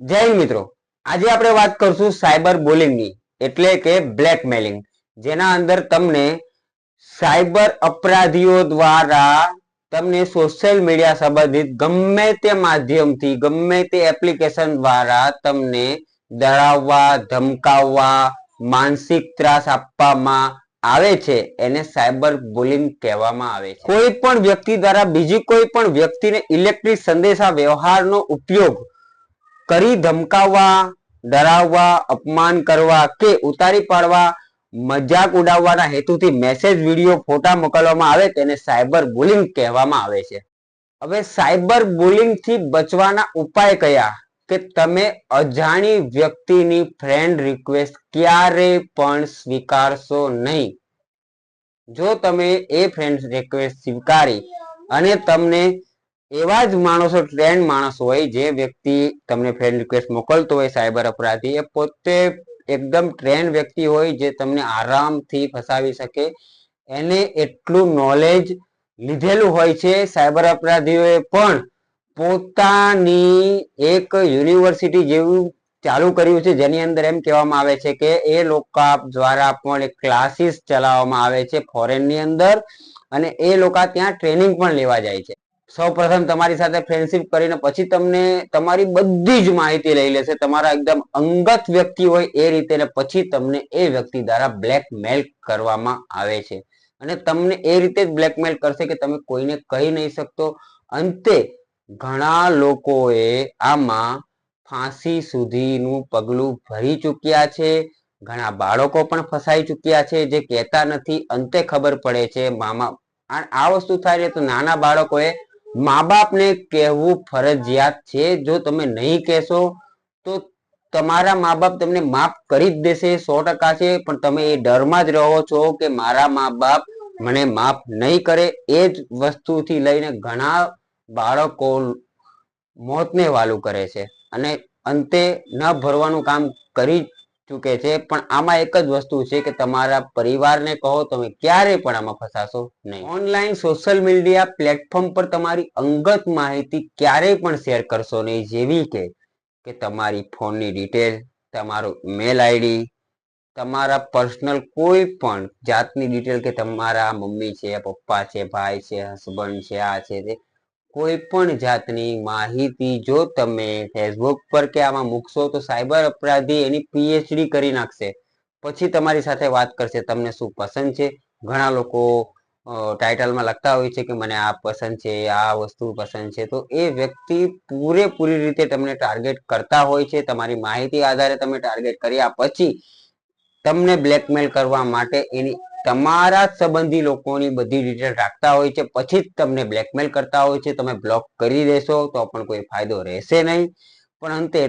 જય હિન્દ મિત્રો, આજે આપણે વાત કરશું સાયબર બુલિંગની એટલે કે બ્લેકમેલિંગ, જેના અંદર તમને સાયબર અપરાધીઓ દ્વારા તમને સોશિયલ મીડિયા સંબંધિત ગમે તે માધ્યમથી ગમે તે એપ્લિકેશન દ્વારા તમને ડરાવવા, ધમકાવવા, માનસિક ત્રાસ આપવામાં આવે છે. એને સાયબર બુલિંગ કહેવામાં આવે છે. કોઈ પણ વ્યક્તિ દ્વારા બીજી કોઈ પણ વ્યક્તિને ઇલેક્ટ્રિક સંદેશા વ્યવહારનો ઉપયોગ કરી ધમકાવવા, ડરાવવા, અપમાન કરવા કે ઉતારી પાડવા, મજાક ઉડાવવાના હેતુથી મેસેજ, વિડીયો, ફોટા મોકલવામાં આવે તેને સાયબર બુલિંગ કહેવામાં આવે છે. હવે સાયબર બુલિંગ થી બચવાના ઉપાય કયા? કે તમે અજાણી વ્યક્તિની ફ્રેન્ડ રિક્વેસ્ટ ક્યારે પણ સ્વીકારશો નહીં. જો તમે એ ફ્રેન્ડ રિક્વેસ્ટ સ્વીકારી અને તમને એવા જ માણસો, ટ્રેન્ડ માણસ હોય, જે વ્યક્તિ તમને ફ્રેન્ડ રિક્વેસ્ટ મોકલતો હોય સાયબર અપરાધી, એ પોતે એકદમ ટ્રેન્ડ વ્યક્તિ હોય જે તમને આરામથી ફસાવી શકે, એને એટલું નોલેજ લીધેલું હોય છે. સાયબર અપરાધીઓએ પણ પોતાની એક યુનિવર્સિટી જેવું ચાલુ કર્યું છે, જેની અંદર એમ કહેવામાં આવે છે કે એ લોકો દ્વારા પણ એક ક્લાસીસ ચલાવવામાં આવે છે ફોરેનની અંદર, અને એ લોકો ત્યાં ટ્રેનિંગ પણ લેવા જાય છે. સૌપ્રથમ તમારી સાથે ફ્રેન્ડશિપ કરીને પછી તમને તમારી બધી જ માહિતી લઈ લેશે, તમારા એકદમ અંગત વ્યક્તિ હોય એ રીતે, પછી તમને એ વ્યક્તિ દ્વારા બ્લેકમેલ કરવામાં આવે છે અને તમને એ રીતે જ બ્લેકમેલ કરશે કે તમે કોઈને કહી નહીં શકતો. અંતે ઘણા લોકોએ આમાં ફાંસી સુધીનું પગલું ભરી ચૂક્યા છે. ઘણા બાળકો પણ ફસાઈ ચૂક્યા છે જે કહેતા નથી, અંતે ખબર પડે છે. આ વસ્તુ થાય તો નાના બાળકોએ મા બાપને કહેવું ફરજિયાત છે. જો તમે નહીં કહેશો તો તમારા મા બાપ તમને માફ કરી જ દેશે, 100% છે, પણ તમે એ ડરમાં જ રહો છો કે મારા મા બાપ મને માફ નહીં કરે. એ જ વસ્તુથી લઈને ઘણા બાળકો મોતને વાલું કરે છે અને અંતે ન ભરવાનું કામ કરી ચૂકે છે. પણ આમાં એક જ વસ્તુ છે કે તમારા પરિવારને કહો, તમે ક્યારે પણ આમાં ફસાશો નહીં. ઓનલાઈન સોશિયલ મીડિયા પ્લેટફોર્મ પર તમારી અંગત માહિતી ક્યારેય પણ શેર કરશો નહીં, જેવી કે તમારી ફોનની ડિટેલ, તમારું મેલ આઈડી, તમારા પર્સનલ કોઈ પણ જાતની ડિટેલ, કે તમારા મમ્મી છે, પપ્પા છે, ભાઈ છે, હસબન્ડ છે, આ છે તે કોઈ પણ જાતની માહિતી જો તમે ફેસબુક પર કે આમાં મૂકશો તો સાયબર અપરાધી એની પીએચડી કરી નાખશે. પછી તમારી સાથે વાત કરશે તમને શું પસંદ છે. ઘણા લોકો ટાઇટલમાં લખતા હોય છે કે મને આ પસંદ છે, આ વસ્તુ પસંદ છે, તો એ વ્યક્તિ પૂરેપૂરી રીતે તમને ટાર્ગેટ કરતા હોય છે. તમારી માહિતી આધારે તમે ટાર્ગેટ કર્યા પછી તમને બ્લેકમેલ કરવા માટે એની તમારા સંબંધી લોકોની બધી ડિટેલ રાખતા હોય છે, પછી જ તમને બ્લેકમેલ કરતા હોય છે. તમે બ્લોક કરી દેશો તો પણ કોઈ ફાયદો રહેશે નહીં. પણ અંતે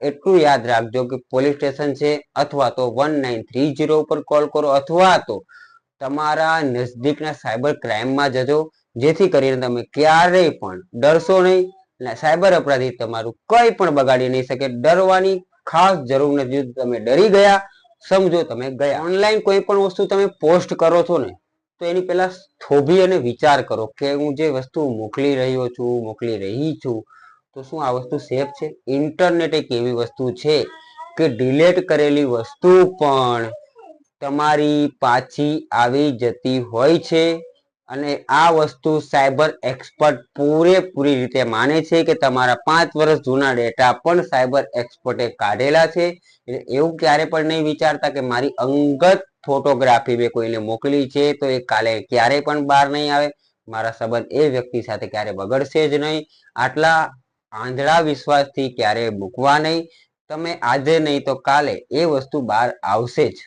એટલું યાદ રાખજો કે પોલીસ સ્ટેશન છે અથવા તો 1930 ઉપર કોલ કરો, અથવા તો તમારા નજદીકના સાયબર ક્રાઇમમાં જજો, જેથી કરીને તમે ક્યારેય પણ ડરશો નહીં. સાયબર અપરાધી તમારું કંઈ પણ બગાડી નહીં શકે. ડરવાની ખાસ જરૂર નથી. તમે ડરી ગયા સમજો તમે ગયા. ઓનલાઈન કોઈ પણ વસ્તુ તમે પોસ્ટ કરો છો ને, તો એની પહેલા થોભી અને વિચાર કરો કે હું જે વસ્તુ મોકલી રહ્યો છું, મોકલી રહી છું, તો શું આ વસ્તુ સેફ છે? ઇન્ટરનેટ એક એવી વસ્તુ છે કે ડિલીટ કરેલી વસ્તુ પણ તમારી પાછી આવી જતી હોય છે. અને આ વસ્તુ સાયબર એક્સપર્ટ પૂરેપૂરી રીતે માને છે કે તમારા 5 વર્ષ જૂના ડેટા પણ સાયબર એક્સપર્ટે કાઢેલા છે. એવું ક્યારે પણ નહીં વિચારતા કે મારી અંગત ફોટોગ્રાફી મેં કોઈને મોકલી છે તો એ કાલે ક્યારેય પણ બહાર નહીં આવે. મારા સંબંધ એ વ્યક્તિ સાથે ક્યારે બગડશે જ નહીં. આટલા આંધળા વિશ્વાસથી ક્યારે મૂકવા નહીં. તમે આજે નહીં તો કાલે એ વસ્તુ બહાર આવશે જ.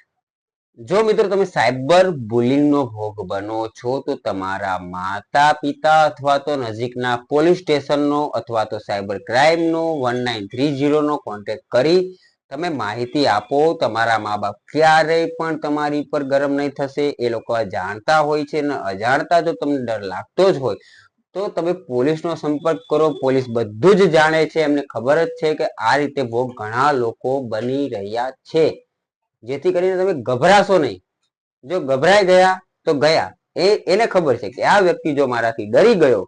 જો મિત્રો તમે સાયબર બુલિંગનો ભોગ બનો છો તો તમારા માતા પિતા અથવા તો નજીકના પોલીસ સ્ટેશનનો અથવા તો સાયબર ક્રાઇમનો 1930 નો કોન્ટેક્ટ કરી તમે માહિતી આપો. તમારા મા બાપ ક્યારેય પણ તમારી પર ગરમ નહીં થશે. એ લોકો જાણતા હોય છે ને અજાણતા જો તમને ડર લાગતો જ હોય તો તમે પોલીસનો સંપર્ક કરો. પોલીસ બધું જ જાણે છે, એમને ખબર જ છે કે આ રીતે ભોગ ઘણા લોકો બની રહ્યા છે, જેથી કરીને તમે ગભરાશો નહીં. જો ગભરાઈ ગયા તો ગયા. એને ખબર છે કે આ વ્યક્તિ જો મારાથી ડરી ગયો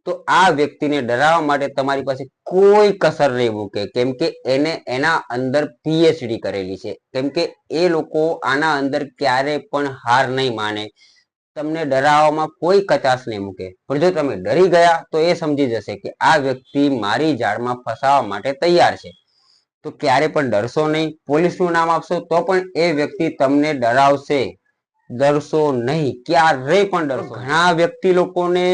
તો આ વ્યક્તિને ડરાવવા માટે તમારી પાસે કોઈ કસર નહીં મૂકે, કેમ કે એને એના અંદર પીએચડી કરેલી છે, કેમ કે એ લોકો આના અંદર ક્યારે પણ હાર નહીં માને, તમને ડરાવવામાં કોઈ કચાશ નહીં મૂકે. પણ જો તમે ડરી ગયા તો એ સમજી જશે કે આ વ્યક્તિ મારી જાળમાં ફસાવા માટે તૈયાર છે. તો ક્યારે પણ ડરશો નહીં. પોલીસનું નામ આપશો તો પણ એ વ્યક્તિ તમને ડરાવશે, ડરશો નહીં, ક્યારેય પણ ડરશો. ઘણા વ્યક્તિ લોકોને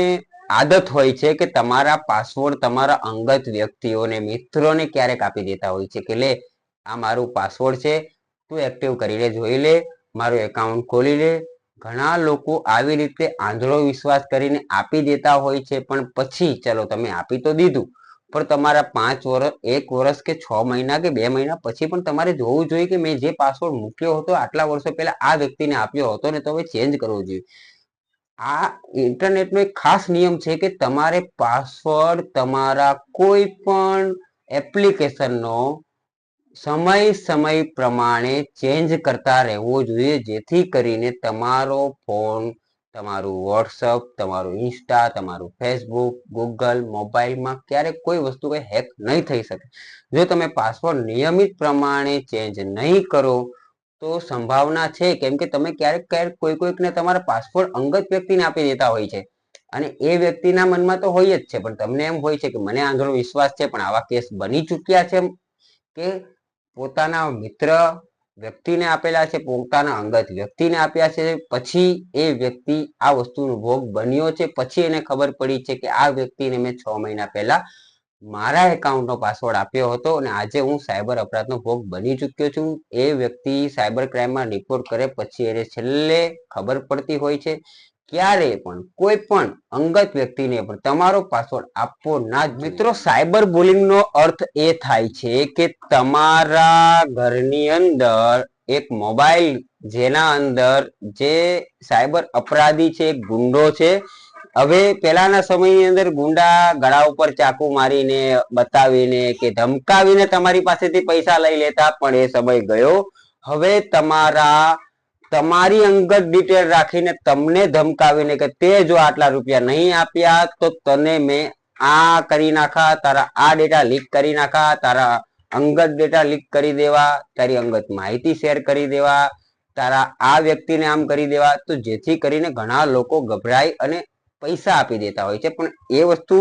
આદત હોય છે કે તમારા પાસવર્ડ તમારા અંગત વ્યક્તિઓને, મિત્રોને ક્યારેક આપી દેતા હોય છે કે લે આ મારું પાસવર્ડ છે, તું એક્ટિવ કરી લે, જોઈ લે, મારું એકાઉન્ટ ખોલી લે. ઘણા લોકો આવી રીતે આંધળો વિશ્વાસ કરીને આપી દેતા હોય છે, પણ પછી ચલો તમે આપી તો દીધું, પણ તમારા 5 વર્ષ, 1 વર્ષ કે 6 મહિના કે 2 મહિના પછી પણ તમારે જોવું જોઈએ કે મેં જે પાસવર્ડ મૂક્યો હતો આટલા વર્ષો પહેલા આ વ્યક્તિને આપ્યો હતો ને, તો હવે ચેન્જ કરવો જોઈએ. આ ઇન્ટરનેટનો એક ખાસ નિયમ છે કે તમારે પાસવર્ડ તમારા કોઈ પણ એપ્લિકેશનનો સમય પ્રમાણે ચેન્જ કરતા રહેવો જોઈએ, જેથી કરીને તમારો ફોન, તમારું વોટ્સઅપ, તમારું ઇન્સ્ટા, તમારું ફેસબુક, ગૂગલ, મોબાઈલમાં ક્યારેક કોઈ વસ્તુ કઈ હેક નહીં થઈ શકે. જો તમે પાસવર્ડ નિયમિત પ્રમાણે ચેન્જ નહીં કરો તો સંભાવના છે, કેમ કે તમે ક્યારેક કોઈકને તમારા પાસવર્ડ અંગત વ્યક્તિને આપી દેતા હોય છે, અને એ વ્યક્તિના મનમાં તો હોય જ છે, પણ તમને એમ હોય છે કે મને આંધળો વિશ્વાસ છે. પણ આવા કેસ બની ચૂક્યા છે કે પોતાના મિત્ર વ્યક્તિને આપેલા છે, પોતાના અંગત વ્યક્તિને આપ્યા છે, પછી એ વ્યક્તિ આ વસ્તુનો ભોગ બન્યો છે. પછી એને ખબર પડી છે કે આ વ્યક્તિને મેં 6 મહિના પહેલા મારા એકાઉન્ટનો પાસવર્ડ આપ્યો હતો અને આજે હું સાયબર અપરાધનો ભોગ બની ચૂક્યો છું. એ વ્યક્તિ સાયબર ક્રાઇમમાં રિપોર્ટ કરે પછી એને છેલ્લે ખબર પડતી હોય છે. ક્યારે પણ કોઈ પણ અંગત વ્યક્તિને પણ તમારો પાસવર્ડ આપવો ના જ. મિત્રો, સાયબર બુલિંગનો અર્થ એ થાય છે કે તમારા ઘરની અંદર એક મોબાઈલ, જેના અંદર જે સાયબર અપરાધી છે, ગુંડો છે. હવે પહેલાના સમયની અંદર ગુંડા ગળા ઉપર ચાકુ મારીને, બતાવીને કે ધમકાવીને તમારી પાસેથી પૈસા લઈ લેતા, પણ એ સમય ગયો. હવે તમારી અંગત ડિટેલ રાખીને તમને ધમકાવીને કે તે જો આટલા રૂપિયા નહીં આપ્યા તો તને મેં આ કરી નાખા, તારા આ ડેટા લીક કરી નાખા, તારા અંગત ડેટા લીક કરી દેવા, તારી અંગત માહિતી શેર કરી દેવા, તારા આ વ્યક્તિને આમ કરી દેવા. તો જેથી કરીને ઘણા લોકો ગભરાય અને પૈસા આપી દેતા હોય છે. પણ એ વસ્તુ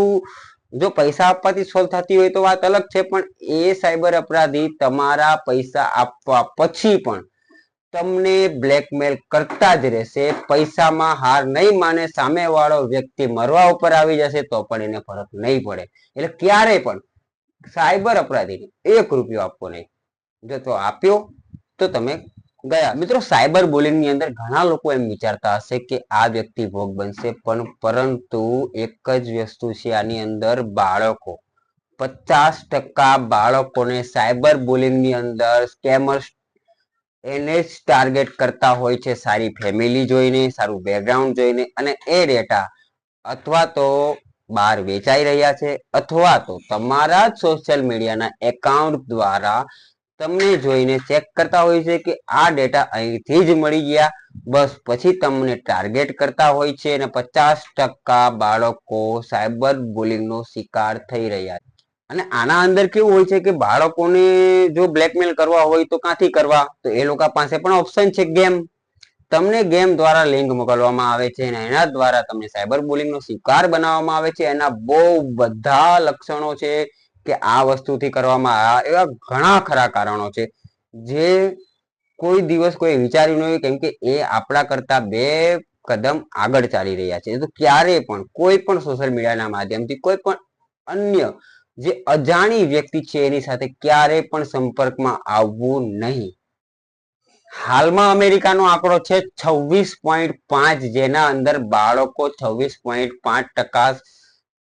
જો પૈસા આપવાથી સોલ્વ થતી હોય તો વાત અલગ છે, પણ એ સાયબર અપરાધી તમારા પૈસા આપવા પછી પણ તમને બ્લેકમેલ કરતા જ રહેશે. પૈસામાં હાર નહીં માને. સામે વાળો વ્યક્તિ મરવા ઉપર આવી જશે તો પણ એને ફરક નહીં પડે. એટલે ક્યારેય પણ સાયબર અપરાધીને 1 રૂપિયો આપવો નહીં. જો તો આપ્યો તો તમે ગયા. મિત્રો, સાયબર બુલિંગની અંદર ઘણા લોકો એમ વિચારતા હશે કે આ વ્યક્તિ ભોગ બનશે, પરંતુ એક જ વસ્તુ છે આની અંદર, બાળકો. 50% બાળકોને સાયબર બુલિંગની અંદર સ્કેમર્સ એને જ ટાર્ગેટ કરતા હોય છે, સારી ફેમિલી જોઈને, સારું બેકગ્રાઉન્ડ જોઈને, અને એ ડેટા અથવા તો બહાર વેચાઈ રહ્યા છે, અથવા તો તમારા જ સોશિયલ મીડિયાના એકાઉન્ટ દ્વારા તમને જોઈને ચેક કરતા હોય છે કે આ ડેટા અહીંથી જ મળી ગયા, બસ પછી તમને ટાર્ગેટ કરતા હોય છે. અને 50% બાળકો સાયબર બુલિંગનો શિકાર થઈ રહ્યા છે. અને આના અંદર કેવું હોય છે કે બાળકોને જો બ્લેકમેલ કરવા હોય તો ક્યાંથી કરવા? તો એ લોકો પાસે પણ ઓપ્શન છે ગેમ. તમને ગેમ દ્વારા લિંક મોકલવામાં આવે છે અને એના દ્વારા તમને સાયબર બુલિંગનો શિકાર બનાવવામાં આવે છે. એના બહુ બધા લક્ષણો છે કે આ વસ્તુથી કરવામાં આવ્યા, એવા ઘણા ખરા કારણો છે જે કોઈ દિવસ કોઈ વિચાર્યું નહીં હોય, કેમ કે એ આપણા કરતા 2 કદમ આગળ ચાલી રહ્યા છે. તો ક્યારે પણ કોઈ પણ સોશિયલ મીડિયાના માધ્યમથી કોઈ પણ અન્ય જે અજાણી વ્યક્તિ છે એની સાથે ક્યારેય પણ સંપર્કમાં આવવું નહીં. હાલમાં અમેરિકાનો આંકડો છે 26.5, જેના અંદર બાળકો 26.5%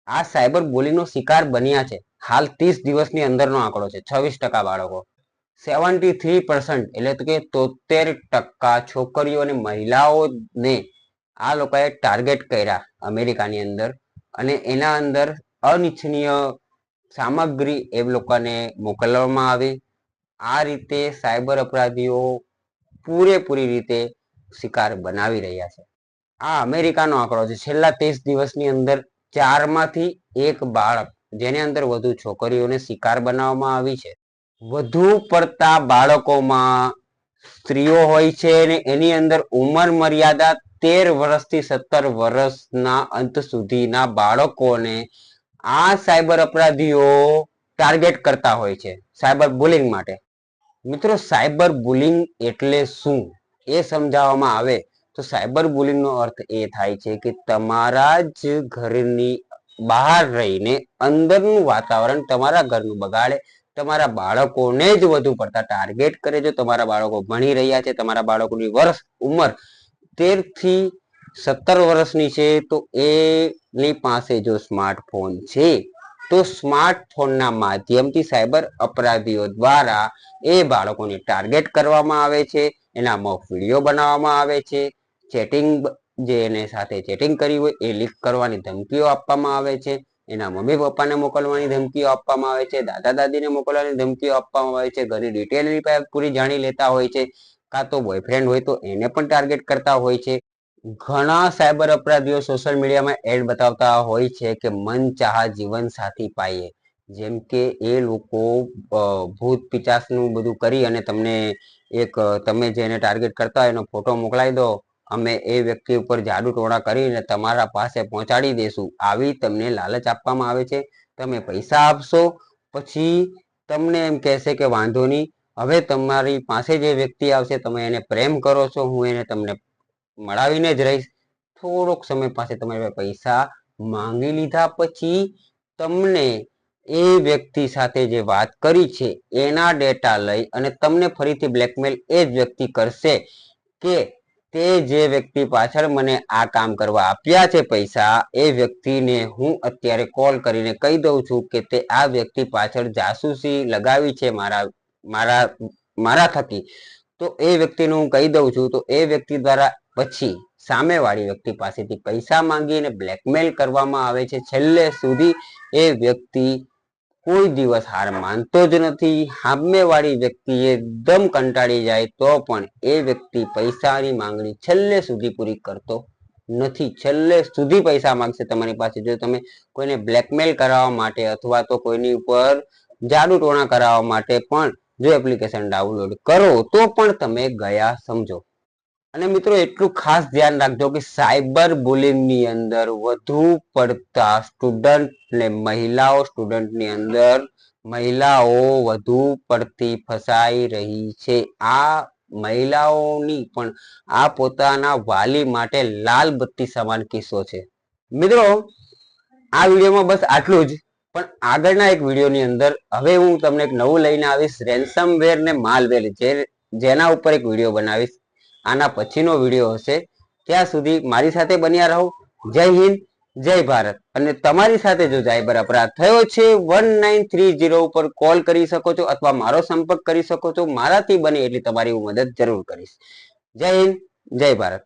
આ સાયબર બુલિંગનો શિકાર બન્યા છે. હાલ 30 દિવસની અંદરનો આંકડો છે. 26% બાળકો, 73% એટલે કે 73% છોકરીઓ અને મહિલાઓને આ લોકોએ ટાર્ગેટ કર્યા અમેરિકાની અંદર, અને એના અંદર અનિચ્છનીય સામગ્રી એ લોકોને મોકલવામાં આવી. આ રીતે સાયબર અપરાધીઓ પૂરેપૂરી રીતે શિકાર બનાવી રહ્યા છે. આ અમેરિકાનો આંકડો છે છેલ્લા 30 દિવસની અંદર 4માંથી 1 બાળક જેની અંદર વધુ છોકરીઓને શિકાર બનાવવામાં આવી છે. વધુ પડતા બાળકોમાં સ્ત્રીઓ હોય છે અને એની અંદર ઉંમર મર્યાદા 13 વર્ષથી 17 વર્ષના અંત સુધીના બાળકોને આ સાયબર અપરાધીઓ ટાર્ગેટ કરતા હોય છે સાયબર બુલિંગ માટે. મિત્રો, સાયબર બુલિંગ એટલે શું એ સમજાવવામાં આવે તો સાયબર બુલિંગ નો અર્થ એ થાય છે કે તમારા જ ઘરની બહાર રહીને અંદરનું વાતાવરણ તમારા ઘરનું બગાડે, તમારા બાળકોને જ વધુ પડતા ટાર્ગેટ કરે. જો તમારા બાળકો ભણી રહ્યા છે, તમારા બાળકોની ઉંમર 13 થી 17 વર્ષની છે, તો એની પાસે જો સ્માર્ટફોન છે તો સ્માર્ટફોનના માધ્યમથી સાયબર અપરાધીઓ દ્વારા એ બાળકોને ટાર્ગેટ કરવામાં આવે છે, એના મોક વિડીયો બનાવવામાં આવે છે, ચેટિંગ જે એને સાથે ચેટિંગ કરી હોય એ લીક કરવાની ધમકીઓ આપવામાં આવે છે, એના મમ્મી પપ્પાને મોકલવાની ધમકીઓ આપવામાં આવે છે, દાદા દાદીને મોકલવાની ધમકીઓ આપવામાં આવે છે, ઘરની ડિટેલ પૂરી જાણી લેતા હોય છે, કાં તો બોયફ્રેન્ડ હોય તો એને પણ ટાર્ગેટ કરતા હોય છે. ઘણા સાયબર અપરાધીઓ સોશિયલ મીડિયામાં એડ બતાવતા હોય છે કે મન ચાહા જીવન સાથી પાઈએ. જેમ કે એ લોકો ભૂત પિચાસનું બધું કરી અને તમને તમે જેને ટાર્ગેટ કરતા હોય એનો ફોટો મોકલાવી દો, અમે એ વ્યક્તિ ઉપર જાદુ ટોણા કરીને તમારા પાસે પહોંચાડી દેશું, આવી તમને લાલચ આપવામાં આવે છે. તમે પૈસા આપશો પછી તમને એમ કહેશે કે વાંધો નહીં, હવે તમારી પાસે જે વ્યક્તિ આવશે તમે એને પ્રેમ કરો છો, હું એને તમને મળાવીને જ રહીશ. થોડોક સમય પાસે તમારે પૈસા માંગી લીધા પછી તમને એ વ્યક્તિ સાથે જે વાત કરી છે એના ડેટા લઈ અને તમને ફરીથી બ્લેકમેલ એ જ વ્યક્તિ કરશે કે તે જે વ્યક્તિ પાછળ મને આ કામ કરવા આપ્યા છે પૈસા, એ વ્યક્તિને હું અત્યારે કોલ કરીને કહી દઉં છું કે તે આ વ્યક્તિ પાછળ જાસૂસી લગાવી છે મારા થકી, તો એ વ્યક્તિને હું કહી દઉં છું. તો એ વ્યક્તિ દ્વારા પછી સામેવાળી વ્યક્તિ પાસેથી પૈસા માંગીને બ્લેકમેલ કરવામાં આવે છે. છેલ્લે સુધી એ વ્યક્તિ કોઈ દિવસ હાર માનતો જ નથી. સામેવાળી વ્યક્તિ એકદમ કંટાળી જાય તો પણ એ વ્યક્તિ પૈસાની માંગણી છેલ્લે સુધી પૂરી કરતો નથી. છેલ્લે સુધી પૈસા માંગશે તમારી પાસે. જો તમે કોઈને બ્લેકમેલ કરાવવા માટે અથવા તો કોઈની ઉપર જાદુ ટોણા કરાવવા માટે પણ જો એપ્લિકેશન ડાઉનલોડ કરો તો પણ તમે ગયા સમજો. અને મિત્રો, એટલું ખાસ ધ્યાન રાખજો કે સાયબર બુલિંગ ની અંદર વધુ પડતા સ્ટુડન્ટની અંદર મહિલાઓ વધુ પડતી ફસાઈ રહી છે. આ મહિલાઓની પણ આ પોતાના વાલી માટે લાલ બત્તી સમાન કિસ્સો છે. મિત્રો, આ વિડીયોમાં બસ આટલું જ. પણ આગળના એક વિડીયોની અંદર હવે હું તમને એક નવું લઈને આવીશ, રેન્સમવેર ને માલવેર, જેના ઉપર એક વિડીયો બનાવીશ. આના પછીનો વિડીયો હશે. ત્યાં સુધી મારી સાથે બન્યા રહો. જય હિન્દ, જય ભારત. અને તમારી સાથે જો સાયબર અપરાધ થયો છે 1930 ઉપર કોલ કરી શકો છો અથવા મારો સંપર્ક કરી શકો છો. મારાથી બને એટલી તમારી હું મદદ જરૂર કરીશ. જય હિન્દ, જય ભારત.